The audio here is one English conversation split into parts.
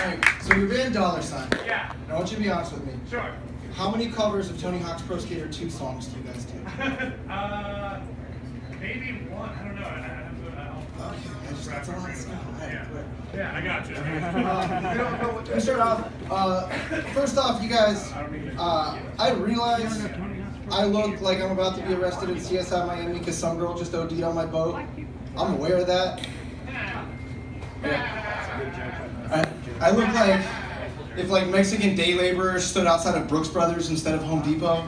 Hey, so your band Dollar Sign. Yeah. Now I want you to be honest with me. Sure. How many covers of Tony Hawk's Pro Skater 2 songs do you guys do? Maybe one. I don't know. That's a lot of stuff. Yeah, I got you. To start off, first off, you guys, I realize I look like I'm about to be arrested in CSI Miami because some girl just OD'd on my boat. I'm aware of that. I look like if like Mexican day laborers stood outside of Brooks Brothers instead of Home Depot.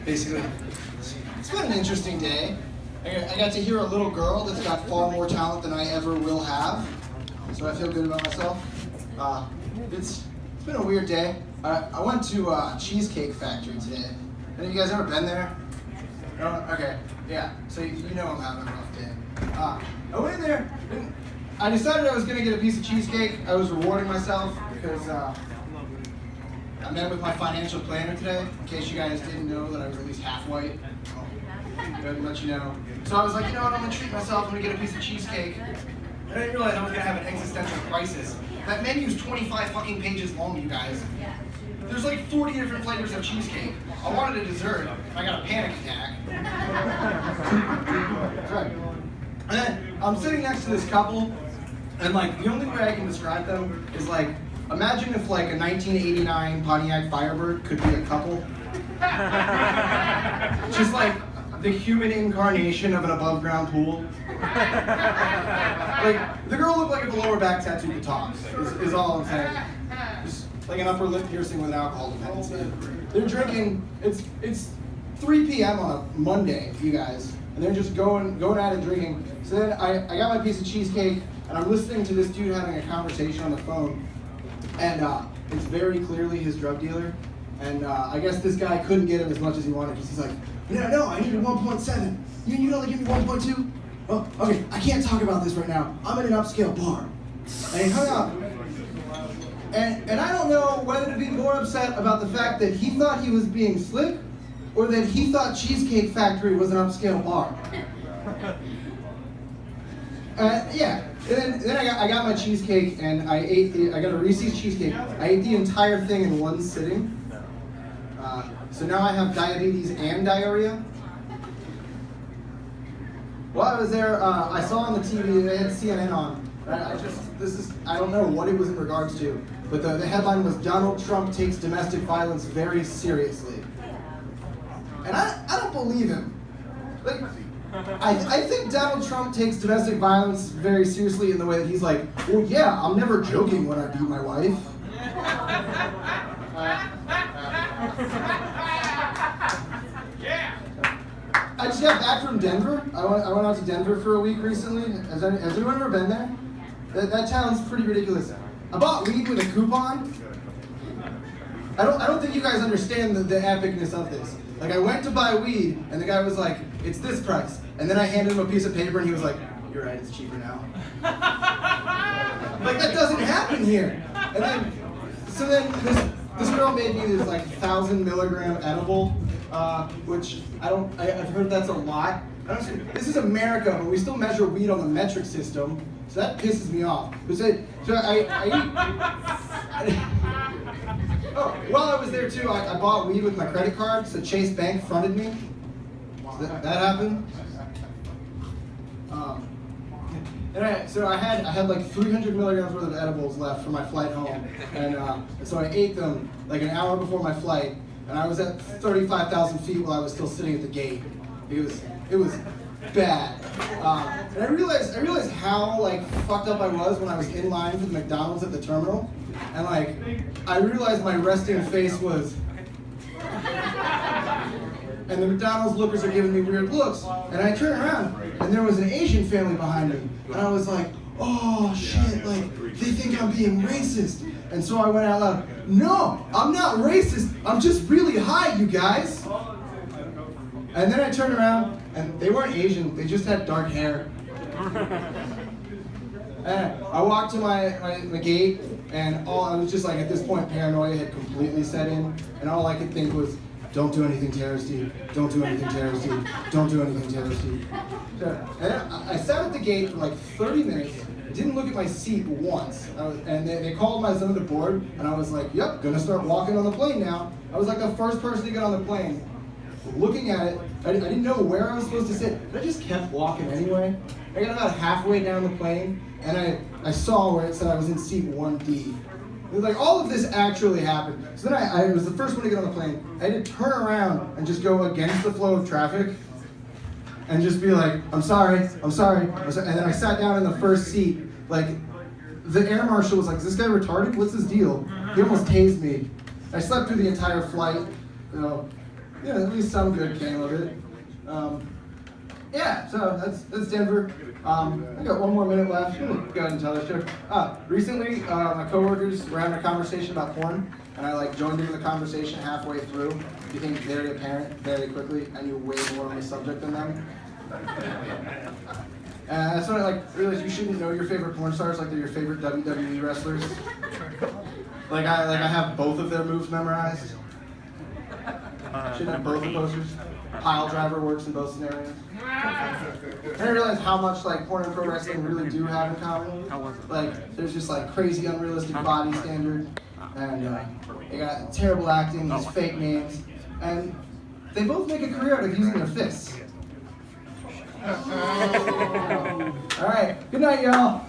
Basically, it's been an interesting day. I got to hear a little girl that's got far more talent than I ever will have, so I feel good about myself. It's been a weird day. I went to a Cheesecake Factory today. Have you guys ever been there? No? Okay, yeah. So you know I'm having a rough day. I went in there. I decided I was going to get a piece of cheesecake. I was rewarding myself because I met with my financial planner today, in case you guys didn't know that I was at least half white. Good to let you know. So I was like, you know what, I'm going to treat myself, I'm going to get a piece of cheesecake. And I didn't realize I was going to have an existential crisis. That menu's 25 fucking pages long, you guys. There's like 40 different flavors of cheesecake. I wanted a dessert, I got a panic attack. That's right. And then I'm sitting next to this couple, and like the only way I can describe them is like, imagine if like a 1989 Pontiac Firebird could be a couple. Just like the human incarnation of an above ground pool. Like the girl looked like if a lower back tattoo could talk, is all I'm saying. Just like an upper lip piercing with an alcohol dependency. They're drinking, it's 3 p.m. on a Monday, you guys, and they're just going at it drinking. So then I got my piece of cheesecake, and I'm listening to this dude having a conversation on the phone, and it's very clearly his drug dealer, and I guess this guy couldn't get him as much as he wanted, because he's like, no, I needed 1.7. You only give me 1.2? Oh, okay, I can't talk about this right now. I'm in an upscale bar. And he hung up. And I don't know whether to be more upset about the fact that he thought he was being slick, or that he thought Cheesecake Factory was an upscale bar. Yeah, and then I got my cheesecake, and I got a Reese's cheesecake. I ate the entire thing in one sitting. So now I have diabetes and diarrhea. While I was there, I saw on the TV, they had CNN on. I don't know what it was in regards to, but the headline was, Donald Trump takes domestic violence very seriously. And I don't believe him. Like, I think Donald Trump takes domestic violence very seriously in the way that he's like, well, yeah, I'm never joking when I beat my wife. I just got back from Denver. I went out to Denver for a week recently. Has anyone ever been there? That town's pretty ridiculous. I bought weed with a coupon. I don't think you guys understand the epicness of this. Like, I went to buy weed, and the guy was like, it's this price. And then I handed him a piece of paper, and he was like, you're right, it's cheaper now. Like, that doesn't happen here. And then, so then this girl made me this, like, 1,000 milligram edible, which I've heard that's a lot. This is America, but we still measure weed on the metric system, so that pisses me off. While I was there too, I bought weed with my credit card, so Chase Bank fronted me. So that happened. So I had like 300 milligrams worth of edibles left for my flight home, and so I ate them like an hour before my flight, and I was at 35,000 feet while I was still sitting at the gate. It was bad. And I realized how like fucked up I was when I was in line for the McDonald's at the terminal, and like I realized my resting face was. And the McDonald's lookers are giving me weird looks, and I turn around, and there was an Asian family behind me, and I was like, oh shit, like, they think I'm being racist. And so I went out loud, no, I'm not racist, I'm just really high, you guys. And then I turned around, and they weren't Asian, they just had dark hair. And I walked to my gate, and I was just like, at this point, paranoia had completely set in, and all I could think was, don't do anything terroristy, don't do anything terroristy, don't do anything terroristy. So, and I sat at the gate for like 30 minutes, didn't look at my seat once. And they called my zone to board, and I was like, yep, gonna start walking on the plane now. I was like the first person to get on the plane. Looking at it, I didn't know where I was supposed to sit, but I just kept walking anyway. I got about halfway down the plane, and I saw where it said I was in seat 1D. It was like, all of this actually happened. So then I was the first one to get on the plane. I had to turn around and just go against the flow of traffic and just be like, I'm sorry. And then I sat down in the first seat. Like, the air marshal was like, is this guy retarded? What's his deal? He almost tased me. I slept through the entire flight. Yeah, at least some good came of it. Yeah, so that's Denver. I got one more minute left. I'm gonna go ahead and tell this joke. Recently, my coworkers were having a conversation about porn, and I joined into the conversation halfway through. It became very apparent very quickly. I knew way more on the subject than them. And that's when I realized you shouldn't know your favorite porn stars like they're your favorite WWE wrestlers. I have both of their moves memorized. Shouldn't have both the posters. Pile driver works in both scenarios. And I realized how much porn and pro wrestling really do have in common. There's just crazy unrealistic body standard, and they got terrible acting, these fake names, and they both make a career out of using their fists. All right, good night, y'all.